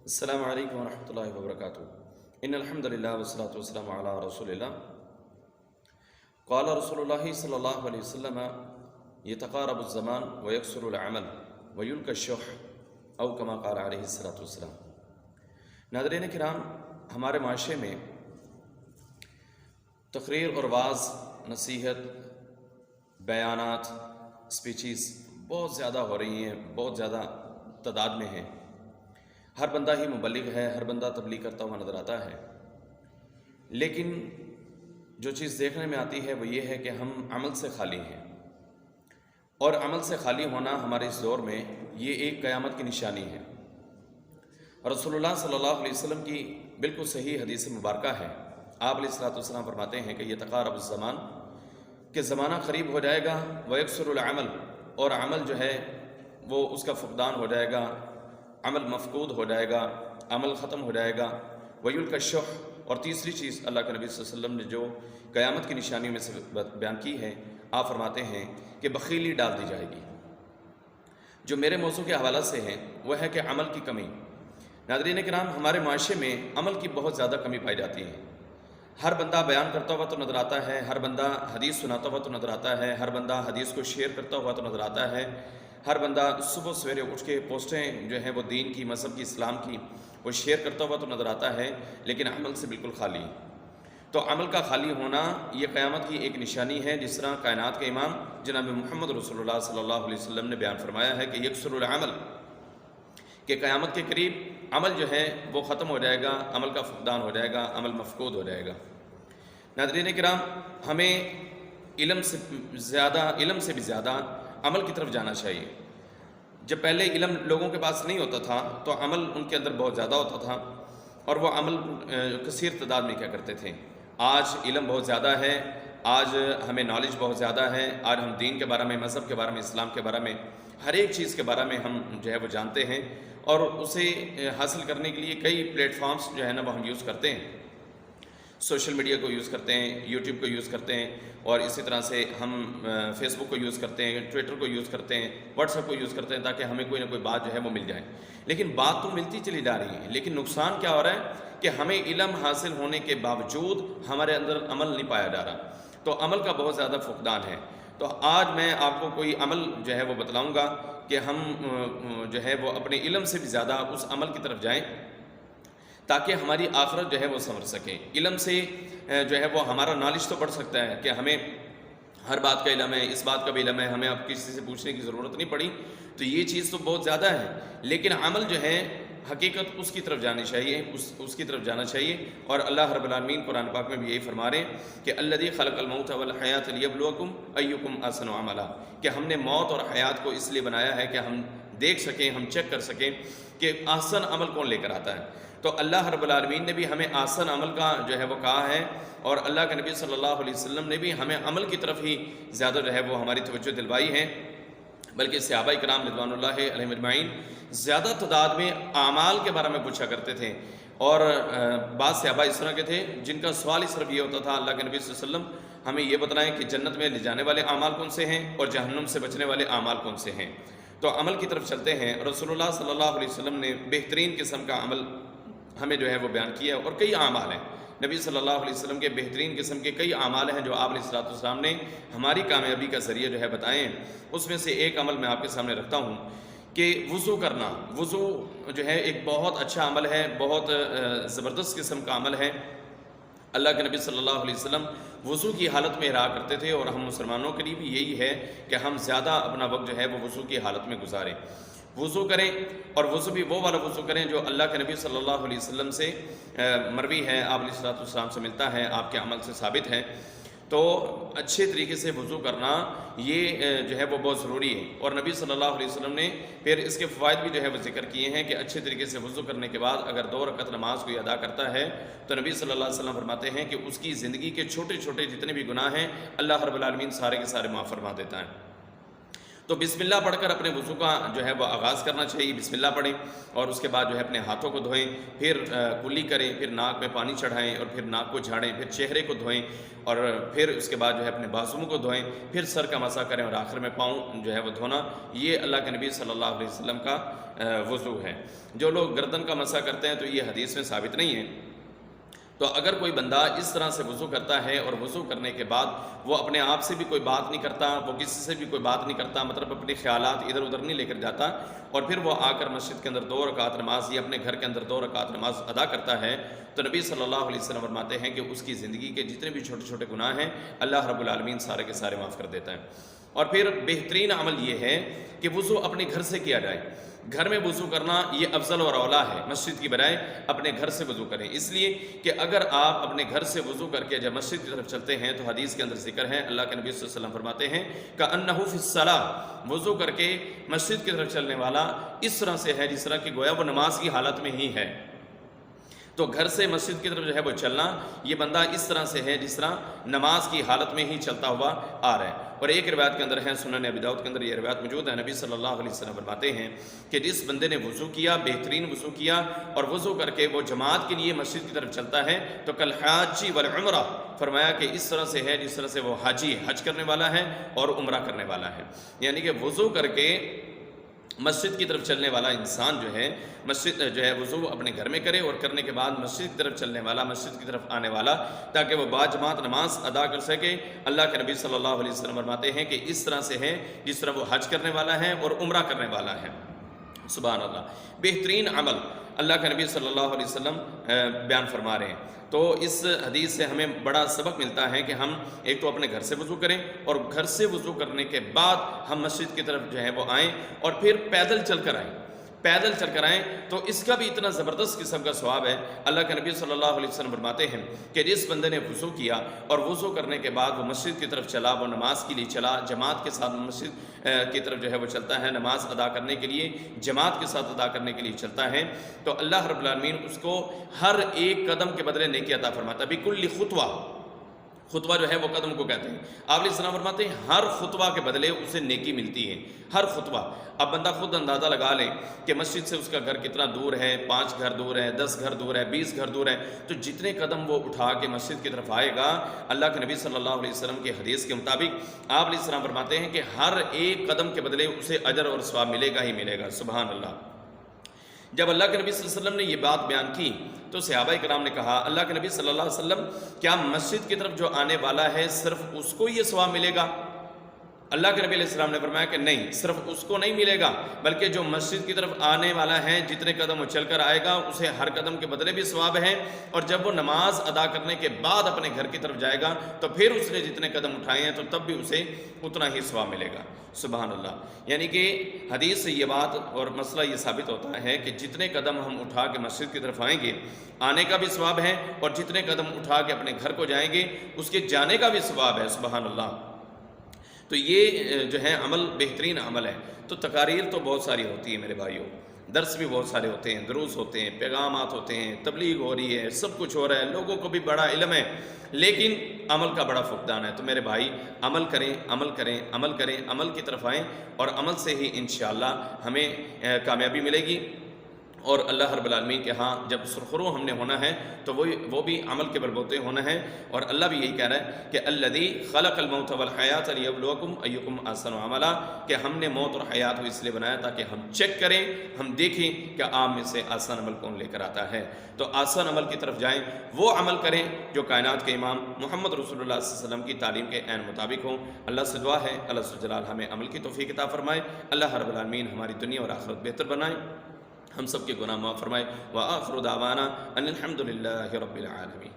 السلام علیکم ورحمۃ اللہ وبرکاتہ۔ ان الحمد للہ والصلاۃ والسلام علی رسول اللہ۔ قال رسول اللہ صلی اللہ علیہ وسلم یتقارب الزمان ویکثر العمل ویلقی الشح او کما قال علیہ الصلاۃ والسلام۔ ناظرین کرام، ہمارے معاشرے میں تقریر اور وعظ، نصیحت، بیانات، اسپیچز بہت زیادہ ہو رہی ہیں، بہت زیادہ تعداد میں ہیں۔ ہر بندہ ہی مبلغ ہے، ہر بندہ تبلیغ کرتا ہوا نظر آتا ہے، لیکن جو چیز دیکھنے میں آتی ہے وہ یہ ہے کہ ہم عمل سے خالی ہیں، اور عمل سے خالی ہونا ہمارے اس دور میں یہ ایک قیامت کی نشانی ہے۔ رسول اللہ صلی اللہ علیہ وسلم کی بالکل صحیح حدیث مبارکہ ہے۔ آپ علیہ الصلوۃ والسلام فرماتے ہیں کہ یہ یتقارب الزمان، کہ زمانہ قریب ہو جائے گا، ویکثر العمل، اور عمل جو ہے وہ اس کا فقدان ہو جائے گا، عمل مفقود ہو جائے گا، عمل ختم ہو جائے گا، ویلقی الشح، اور تیسری چیز اللہ کے نبی صلی اللہ علیہ وسلم نے جو قیامت کی نشانیوں میں سے بیان کی ہے، آپ فرماتے ہیں کہ بخیلی ڈال دی جائے گی۔ جو میرے موضوع کے حوالہ سے ہے وہ ہے کہ عمل کی کمی۔ ناظرین کرام، ہمارے معاشرے میں عمل کی بہت زیادہ کمی پائی جاتی ہے۔ ہر بندہ بیان کرتا ہوا تو نظر آتا ہے، ہر بندہ حدیث سناتا ہوا تو نظر آتا ہے، ہر بندہ حدیث کو شیئر کرتا ہوا تو نظر آتا ہے، ہر بندہ صبح سویرے اٹھ کے پوسٹیں جو ہیں وہ دین کی، مذہب کی، اسلام کی وہ شیئر کرتا ہوا تو نظر آتا ہے، لیکن عمل سے بالکل خالی۔ تو عمل کا خالی ہونا یہ قیامت کی ایک نشانی ہے، جس طرح کائنات کے امام جناب محمد رسول اللہ صلی اللہ علیہ وسلم نے بیان فرمایا ہے کہ یکثر العمل، کہ قیامت کے قریب عمل جو ہے وہ ختم ہو جائے گا، عمل کا فقدان ہو جائے گا، عمل مفقود ہو جائے گا۔ ناظرین کرام، ہمیں علم سے بھی زیادہ عمل کی طرف جانا چاہیے۔ جب پہلے علم لوگوں کے پاس نہیں ہوتا تھا تو عمل ان کے اندر بہت زیادہ ہوتا تھا، اور وہ عمل کثیر تعداد میں کیا کرتے تھے۔ آج علم بہت زیادہ ہے، آج ہمیں نالج بہت زیادہ ہے، آج ہم دین کے بارے میں، مذہب کے بارے میں، اسلام کے بارے میں، ہر ایک چیز کے بارے میں ہم جو ہے وہ جانتے ہیں، اور اسے حاصل کرنے کے لیے کئی پلیٹ فارمز جو ہے نا وہ ہم یوز کرتے ہیں۔ سوشل میڈیا کو یوز کرتے ہیں، یوٹیوب کو یوز کرتے ہیں، اور اسی طرح سے ہم فیس بک کو یوز کرتے ہیں، ٹویٹر کو یوز کرتے ہیں، واٹس ایپ کو یوز کرتے ہیں، تاکہ ہمیں کوئی نہ کوئی بات جو ہے وہ مل جائے۔ لیکن بات تو ملتی چلی جا رہی ہے، لیکن نقصان کیا ہو رہا ہے کہ ہمیں علم حاصل ہونے کے باوجود ہمارے اندر عمل نہیں پایا جا رہا، تو عمل کا بہت زیادہ فقدان ہے۔ تو آج میں آپ کو کوئی عمل جو ہے وہ بتلاؤں گا کہ ہم جو ہے وہ اپنے علم سے بھی زیادہ اس عمل کی طرف جائیں، تاکہ ہماری آخرت جو ہے وہ سنور سکے۔ علم سے جو ہے وہ ہمارا نالج تو بڑھ سکتا ہے کہ ہمیں ہر بات کا علم ہے، اس بات کا بھی علم ہے، ہمیں اب کسی سے پوچھنے کی ضرورت نہیں پڑی، تو یہ چیز تو بہت زیادہ ہے، لیکن عمل جو ہے حقیقت اس کی طرف جانی چاہیے، اس کی طرف جانا چاہیے۔ اور اللہ رب العالمین قرآن پاک میں بھی یہی فرما رہے ہیں کہ الذی خلق الموت والحیات لیبلوکم ایکم احسن عملا، کہ ہم نے موت اور حیات کو اس لیے بنایا ہے کہ ہم دیکھ سکیں، ہم چیک کر سکیں کہ احسن عمل کون لے کر آتا ہے۔ تو اللہ رب العالمین نے بھی ہمیں احسن عمل کا جو ہے وہ کہا ہے، اور اللہ کے نبی صلی اللہ علیہ وسلم نے بھی ہمیں عمل کی طرف ہی زیادہ جو ہے وہ ہماری توجہ دلوائی ہے۔ بلکہ صحابہ کرام رضوان اللہ علیہم اجمعین زیادہ تعداد میں اعمال کے بارے میں پوچھا کرتے تھے، اور بعض صحابہ اس طرح کے تھے جن کا سوال ہی صرف یہ ہوتا تھا، اللہ کے نبی صلی اللہ علیہ وسلم ہمیں یہ بتلائیں کہ جنت میں لے جانے والے اعمال کون سے ہیں اور جہنم سے بچنے والے اعمال کون سے ہیں۔ تو عمل کی طرف چلتے ہیں۔ رسول اللہ صلی اللہ علیہ وسلم نے بہترین قسم کا عمل ہمیں جو ہے وہ بیان کیا ہے، اور کئی اعمال ہیں، نبی صلی اللہ علیہ وسلم کے بہترین قسم کے کئی اعمال ہیں جو آپ علیہ الصلوۃ والسلام نے ہماری کامیابی کا ذریعہ جو ہے بتائے ہیں۔ اس میں سے ایک عمل میں آپ کے سامنے رکھتا ہوں کہ وضو کرنا۔ وضو جو ہے ایک بہت اچھا عمل ہے، بہت زبردست قسم کا عمل ہے۔ اللہ کے نبی صلی اللہ علیہ وسلم وضو کی حالت میں رہا کرتے تھے، اور ہم مسلمانوں کے لیے بھی یہی ہے کہ ہم زیادہ اپنا وقت جو ہے وہ وضو کی حالت میں گزاریں، وضو کریں، اور وضو بھی وہ والا وضو کریں جو اللہ کے نبی صلی اللہ علیہ وسلم سے مروی ہے، آپ علیہ الصلوۃ والسلام سے ملتا ہے، آپ کے عمل سے ثابت ہے۔ تو اچھے طریقے سے وضو کرنا یہ جو ہے وہ بہت ضروری ہے، اور نبی صلی اللہ علیہ وسلم نے پھر اس کے فوائد بھی جو ہے وہ ذکر کیے ہیں کہ اچھے طریقے سے وضو کرنے کے بعد اگر 2 رکعت نماز کوئی ادا کرتا ہے تو نبی صلی اللہ علیہ وسلم فرماتے ہیں کہ اس کی زندگی کے چھوٹے چھوٹے جتنے بھی گناہ ہیں اللہ رب العالمین سارے کے سارے معاف فرما دیتا ہے۔ تو بسم اللہ پڑھ کر اپنے وضو کا جو ہے وہ آغاز کرنا چاہیے، بسم اللہ پڑھیں، اور اس کے بعد جو ہے اپنے ہاتھوں کو دھوئیں، پھر کلی کریں، پھر ناک میں پانی چڑھائیں، اور پھر ناک کو جھاڑیں، پھر چہرے کو دھوئیں، اور پھر اس کے بعد جو ہے اپنے بازوؤں کو دھوئیں، پھر سر کا مسح کریں، اور آخر میں پاؤں جو ہے وہ دھونا۔ یہ اللہ کے نبی صلی اللہ علیہ وسلم کا وضو ہے۔ جو لوگ گردن کا مسح کرتے ہیں تو یہ حدیث میں ثابت نہیں ہے۔ تو اگر کوئی بندہ اس طرح سے وضو کرتا ہے اور وضو کرنے کے بعد وہ اپنے آپ سے بھی کوئی بات نہیں کرتا، وہ کسی سے بھی کوئی بات نہیں کرتا، مطلب اپنے خیالات ادھر ادھر نہیں لے کر جاتا، اور پھر وہ آ کر مسجد کے اندر 2 رکعت نماز یا اپنے گھر کے اندر 2 رکعت نماز ادا کرتا ہے، تو نبی صلی اللہ علیہ وسلم فرماتے ہیں کہ اس کی زندگی کے جتنے بھی چھوٹے چھوٹے گناہ ہیں اللہ رب العالمین سارے کے سارے معاف کر دیتا ہے۔ اور پھر بہترین عمل یہ ہے کہ وضو اپنے گھر سے کیا جائے۔ گھر میں وضو کرنا یہ افضل اور اولا ہے، مسجد کی بجائے اپنے گھر سے وضو کریں، اس لیے کہ اگر آپ اپنے گھر سے وضو کر کے جب مسجد کی طرف چلتے ہیں تو حدیث کے اندر ذکر ہے، اللہ کے نبی صلی اللہ علیہ وسلم فرماتے ہیں کأنہ فی الصلاۃ، وضو کر کے مسجد کی طرف چلنے والا اس طرح سے ہے جس طرح کہ گویا وہ نماز کی حالت میں ہی ہے۔ تو گھر سے مسجد کی طرف جو ہے وہ چلنا، یہ بندہ اس طرح سے ہے جس طرح نماز کی حالت میں ہی چلتا ہوا آ رہا ہے۔ اور ایک روایت کے اندر ہے، سنن ابی داؤد کے اندر یہ روایت موجود ہے، نبی صلی اللہ علیہ وسلم فرماتے ہیں کہ جس بندے نے وضو کیا، بہترین وضو کیا، اور وضو کر کے وہ جماعت کے لیے مسجد کی طرف چلتا ہے تو کل حاجی والعمرہ، فرمایا کہ اس طرح سے ہے جس طرح سے وہ حاجی حج کرنے والا ہے اور عمرہ کرنے والا ہے۔ یعنی کہ وضو کر کے مسجد کی طرف چلنے والا انسان جو ہے مسجد جو ہے وضو اپنے گھر میں کرے، اور کرنے کے بعد مسجد کی طرف چلنے والا، مسجد کی طرف آنے والا، تاکہ وہ باجماعت نماز ادا کر سکے۔ اللہ کے نبی صلی اللہ علیہ وسلم فرماتے ہیں کہ اس طرح سے ہے جس طرح وہ حج کرنے والا ہے اور عمرہ کرنے والا ہے۔ سبحان اللہ، بہترین عمل اللہ کے نبی صلی اللہ علیہ وسلم بیان فرما رہے ہیں۔ تو اس حدیث سے ہمیں بڑا سبق ملتا ہے کہ ہم ایک تو اپنے گھر سے وضو کریں، اور گھر سے وضو کرنے کے بعد ہم مسجد کی طرف جو ہے وہ آئیں، اور پھر پیدل چل کر آئیں، پیدل چل کر آئیں تو اس کا بھی اتنا زبردست قسم کا ثواب ہے۔ اللہ کے نبی صلی اللہ علیہ وسلم فرماتے ہیں کہ جس بندے نے وضو کیا اور وضو کرنے کے بعد وہ مسجد کی طرف چلا، وہ نماز کے لیے چلا، جماعت کے ساتھ مسجد کی طرف جو ہے وہ چلتا ہے، نماز ادا کرنے کے لیے جماعت کے ساتھ ادا کرنے کے لیے چلتا ہے، تو اللہ رب العالمین اس کو ہر ایک قدم کے بدلے نیکی عطا فرماتا ہے۔ بکل خطوہ، خطبہ جو ہے وہ قدم کو کہتے ہیں، آپ علیہ السلام فرماتے ہیں ہر خطبہ کے بدلے اسے نیکی ملتی ہے، ہر خطبہ۔ اب بندہ خود اندازہ لگا لے کہ مسجد سے اس کا گھر کتنا دور ہے، 5 گھر دور ہے، 10 گھر دور ہے، 20 گھر دور ہے، تو جتنے قدم وہ اٹھا کے مسجد کی طرف آئے گا، اللہ کے نبی صلی اللہ علیہ وسلم کے حدیث کے مطابق آپ علیہ السلام فرماتے ہیں کہ ہر ایک قدم کے بدلے اسے اجر اور ثواب ملے گا ہی ملے گا۔ سبحان اللہ۔ جب اللہ کے نبی صلی اللہ علیہ وسلم نے یہ بات بیان کی تو صحابہ کرام نے کہا اللہ کے نبی صلی اللہ علیہ وسلم کیا مسجد کی طرف جو آنے والا ہے صرف اس کو یہ ثواب ملے گا؟ اللہ کے نبی علیہ السلام نے فرمایا کہ نہیں، صرف اس کو نہیں ملے گا، بلکہ جو مسجد کی طرف آنے والا ہے جتنے قدم وہ چل کر آئے گا اسے ہر قدم کے بدلے بھی ثواب ہے، اور جب وہ نماز ادا کرنے کے بعد اپنے گھر کی طرف جائے گا تو پھر اس نے جتنے قدم اٹھائے ہیں تو تب بھی اسے اتنا ہی ثواب ملے گا۔ سبحان اللہ۔ یعنی کہ حدیث سے یہ بات اور مسئلہ یہ ثابت ہوتا ہے کہ جتنے قدم ہم اٹھا کے مسجد کی طرف آئیں گے آنے کا بھی ثواب ہے، اور جتنے قدم اٹھا کے اپنے گھر کو جائیں گے اس کے جانے کا بھی ثواب ہے۔ سبحان اللہ۔ تو یہ جو ہے عمل بہترین عمل ہے۔ تو تقاریر تو بہت ساری ہوتی ہے میرے بھائیوں، درس بھی بہت سارے ہوتے ہیں، دروس ہوتے ہیں، پیغامات ہوتے ہیں، تبلیغ ہو رہی ہے، سب کچھ ہو رہا ہے، لوگوں کو بھی بڑا علم ہے، لیکن عمل کا بڑا فقدان ہے۔ تو میرے بھائی عمل کریں، عمل کریں، عمل کریں، عمل کی طرف آئیں، اور عمل سے ہی انشاءاللہ ہمیں کامیابی ملے گی، اور اللہ رب العالمین کے ہاں جب سرخرو ہم نے ہونا ہے تو وہ بھی عمل کے بلبوتے ہونا ہے۔ اور اللہ بھی یہی کہہ رہا ہے کہ الذی خلق الموت والحیات لیبلوکم ایکم احسن عملا، کہ ہم نے موت اور حیات کو اس لیے بنایا تاکہ ہم چیک کریں، ہم دیکھیں کہ آپ میں سے آسان عمل کون لے کر آتا ہے۔ تو آسان عمل کی طرف جائیں، وہ عمل کریں جو کائنات کے امام محمد رسول اللہ صلی اللہ علیہ وسلم کی تعلیم کے عین مطابق ہوں۔ اللہ سے دعا ہے اللہ جل جلالہ ہمیں عمل کی توفیق عطا فرمائے، اللہ رب العالمین ہماری دنیا اور آخرت بہتر بنائے، ہم سب کے گناہ معاف فرمائے۔ وآخر دعوانا ان الحمد للہ رب العالمین۔